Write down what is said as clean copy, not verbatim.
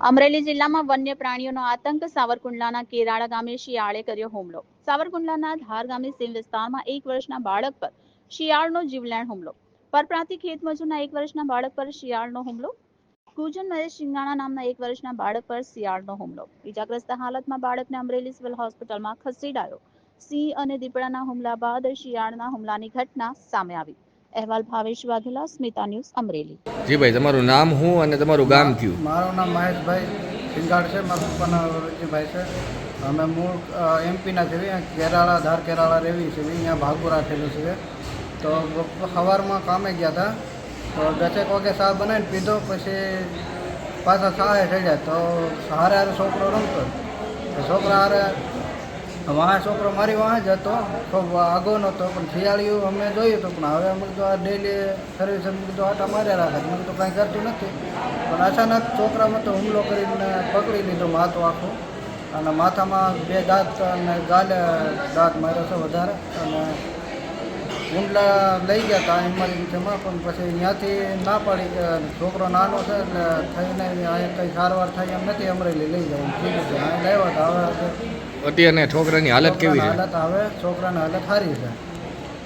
અમરેલી જિલ્લામાં વન્ય પ્રાણીઓનો આતંક. સાવરકુંડલાના કેરાળા ગામે શિયાળે કર્યો હુમલો. સાવરકુંડલાના ધાર ગામે સીમ વિસ્તારમાં 1 વર્ષના બાળક પર શિયાળનો જીવલેણ હુમલો. પરપ્રાંતિક ખેતમજૂરના 1 વર્ષના બાળક પર શિયાળનો હુમલો. કુજન મહેશ સિંગાણા નામના 1 વર્ષના બાળક પર શિયાળનો હુમલો. ઇજાગ્રસ્ત હાલતમાં બાળકને અમરેલી સિવિલ હોસ્પિટલમાં ખસેડાયો. સિંહ અને દીપડાના હુમલા બાદ શિયાળના હુમલાની ઘટના સામે આવી. અહેવાલ ભાવેશ વાઘેલા, સ્મિતા ન્યૂઝ, અમરેલી. જી ભાઈ, તમારું નામ શું અને તમારું ગામ કયું? મારું નામ મહેશભાઈ સિંગાડ છે. મારા પપ્પાના રજીભાઈ છે. અમે મૂળ એમપીના છે. કેરાળા, ધાર કેરાળા રેવી છે. અહીંયા ભાગું રાખેલું છે. તો સવારમાં કામે ગયા હતા. તો 10 વાગે ચા બનાવીને પીધો. પછી પાછા શાળે ચડ્યા. તો હારે હારે છોકરો રમતો. છોકરા હારે વાહ છોકરો મારી વાહ જ હતો. ખૂબ આગો નહોતો, પણ શિયાળિયું અમે જોયું હતું. પણ હવે અમે તો ડેલી સર્વિસ અમે કીધું આટા માર્યા રાખે. મેં તો કાંઈ કરતું નથી. પણ અચાનક છોકરામાં તો હુમલો કરીને પકડી લીધો માથું આખું. અને માથામાં 2 દાંત અને ગાલે દાંત માર્યો છે વધારે. અને ઊંડલા લઈ ગયા હતા ઇમરજન્સીમાં, પણ પછી ત્યાંથી ના પાડી કે છોકરો નાનો છે એટલે થઈને અહીંયા કંઈ સારવાર થાય એમ નથી, અમરેલી લઈ જાય એમ કીધું છે. અહીં લાવ્યા હતા. હવે અત્યારે છોકરાની હાલત કેવી છે? હાલત હવે છોકરાની હાલત સારી છે.